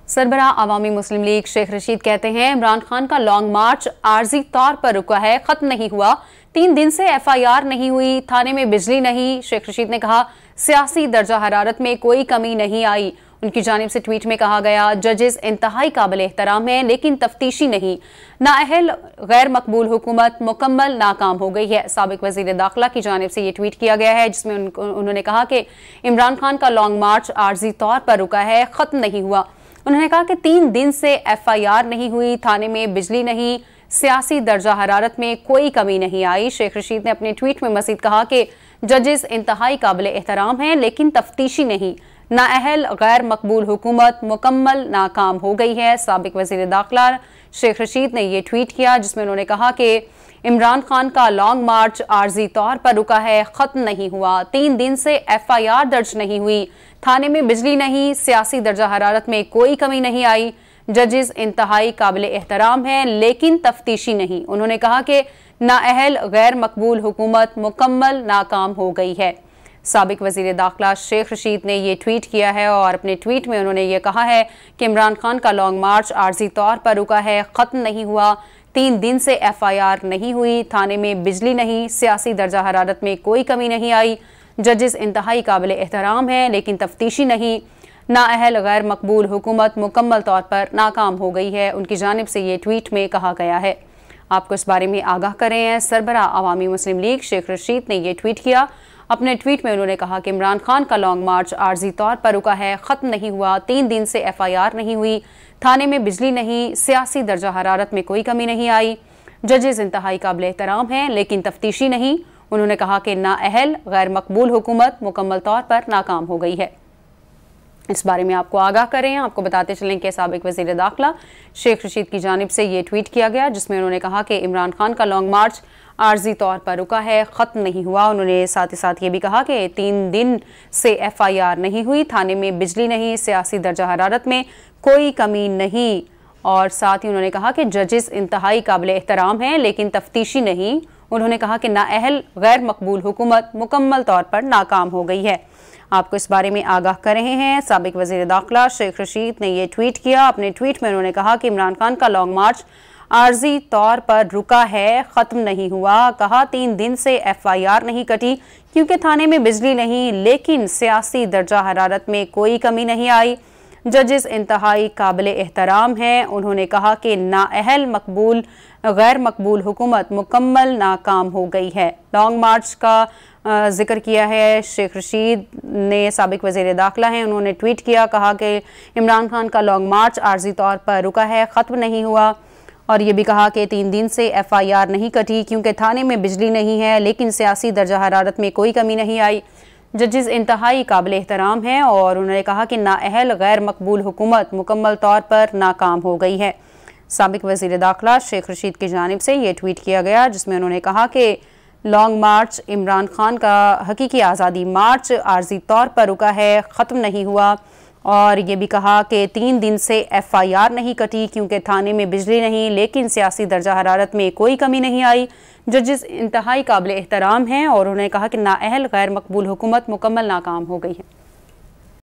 सरबराह अवामी मुस्लिम league Sheikh Rashid कहते हैं इमरान खान का लॉन्ग मार्च आर्जी तौर पर रुका है, खत्म नहीं हुआ। 3 दिन से FIR नहीं हुई, थाने में बिजली नहीं। शेख रशीद ने कहा सियासी दर्जा हरारत में कोई कमी नहीं आई। उनकी जानिब से ट्वीट में कहा गया जजेस इंतहाई काबिल एहतराम है लेकिन तफ्तीशी नहीं। नाअहल गैर मकबूल हुकूमत मुकम्मल नाकाम हो गई है। साबिक वजीर दाखिला की जानिब से ये ट्वीट किया गया है जिसमें उन्होंने कहा कि इमरान खान का लॉन्ग मार्च आर्जी तौर पर रुका है, खत्म नहीं हुआ। उन्होंने कहा कि 3 दिन से FIR नहीं हुई, थाने में बिजली नहीं, सियासी दर्जा हरारत में कोई कमी नहीं आई। शेख रशीद ने अपने ट्वीट में मजीद कहा कि जजेस इंतहाई काबिल एहतराम हैं लेकिन तफ्तीशी नहीं। नाअहल गैर मकबूल हुकूमत मुकम्मल नाकाम हो गई है। साबिक वजीर दाखिला शेख रशीद ने यह ट्वीट किया जिसमें उन्होंने कहा कि इमरान खान का लॉन्ग मार्च आर्जी तौर पर रुका है, खत्म नहीं हुआ। 3 दिन से FIR दर्ज नहीं हुई, थाने में बिजली नहीं, सियासी दर्जा हरारत में कोई कमी नहीं आई। जजेस इंतहाई काबिल एहतराम हैं लेकिन तफ्तीशी नहीं। उन्होंने कहा कि नाअहल गैर मकबूल हुकूमत मुकम्मल नाकाम हो गई है। साबिक वजीर दाखिला शेख रशीद ने यह ट्वीट किया है और अपने ट्वीट में उन्होंने ये कहा है कि इमरान खान का लॉन्ग मार्च आर्जी तौर पर रुका है, खत्म नहीं हुआ। 3 दिन से FIR नहीं हुई, थाने में बिजली नहीं, सियासी दर्जा हरारत में कोई कमी नहीं आई। जजेस इंतहाई काबिल एहतराम हैं लेकिन तफ्तीशी नहीं। नाअहल गैर मकबूल हुकूमत मुकम्मल तौर पर नाकाम हो गई है। उनकी जानिब से ये ट्वीट में कहा गया है। आपको इस बारे में आगाह करें हैं। सरबराह अवामी मुस्लिम लीग शेख रशीद ने यह ट्वीट किया। अपने ट्वीट में उन्होंने कहा कि इमरान खान का लॉन्ग मार्च आर्जी तौर पर रुका है, खत्म नहीं हुआ। 3 दिन से FIR नहीं हुई, थाने में बिजली नहीं, सियासी दर्जा हरारत में कोई कमी नहीं आई। जजेस इंतहाई काबिल एहतराम हैं लेकिन तफ्तीशी नहीं। उन्होंने कहा कि नाअहल गैर मकबूल हुकूमत मुकम्मल तौर पर नाकाम हो गई है। इस बारे में आपको आगाह करें। आपको बताते चलें कि साबिक वज़ीर दाखिला शेख रशीद की जानिब से ये ट्वीट किया गया जिसमें उन्होंने कहा कि इमरान खान का लॉन्ग मार्च आर्जी तौर पर रुका है, ख़त्म नहीं हुआ। उन्होंने साथ ही साथ ये भी कहा कि 3 दिन से FIR नहीं हुई, थाने में बिजली नहीं, सियासी दर्जा हरारत में कोई कमी नहीं। और साथ ही उन्होंने कहा कि जजेस इंतहाई काबिल एहतराम हैं लेकिन तफ्तीशी नहीं। उन्होंने कहा कि नाअहल गैर मकबूल हुकूमत मुकम्मल तौर पर नाकाम हो गई है। आपको इस बारे में आगाह कर रहे हैं। साबिक वज़ीर दाखिला शेख रशीद ने यह ट्वीट किया। अपने ट्वीट में उन्होंने कहा कि इमरान खान का लॉन्ग मार्च आर्जी तौर पर रुका है, ख़त्म नहीं हुआ। कहा 3 दिन से FIR नहीं कटी क्योंकि थाने में बिजली नहीं, लेकिन सियासी दर्जा हरारत में कोई कमी नहीं आई। जजेस इंतहाई काबिल एहतराम हैं। उन्होंने कहा कि नाअहल मकबूल गैर मकबूल हुकूमत मुकम्मल नाकाम हो गई है। लॉन्ग मार्च का जिक्र किया है शेख रशीद ने, साबिक वज़ीर दाखिला हैं। उन्होंने ट्वीट किया, कहा कि इमरान खान का लॉन्ग मार्च आर्जी तौर पर रुका है, ख़त्म नहीं हुआ। और ये भी कहा कि 3 दिन से FIR नहीं कटी क्योंकि थाने में बिजली नहीं है, लेकिन सियासी दर्जा हरारत में कोई कमी नहीं आई। जजेस इंतहाई काबिल एहतराम हैं। और उन्होंने कहा कि नाअहल गैर मकबूल हुकूमत मुकम्मल तौर पर नाकाम हो गई है। साबिक वज़ीर दाखिला शेख रशीद की जानिब से ये ट्वीट किया गया जिसमें उन्होंने कहा कि लॉन्ग मार्च इमरान खान का हकीकी आज़ादी मार्च आर्जी तौर पर रुका है, ख़त्म नहीं हुआ। और ये भी कहा कि 3 दिन से FIR नहीं कटी क्योंकि थाने में बिजली नहीं, लेकिन सियासी दर्जा हरारत में कोई कमी नहीं आई। जजेस इंतहाई काबिल एहतराम हैं। और उन्होंने कहा कि नाअहल गैर मकबूल हुकूमत मुकम्मल नाकाम हो गई है।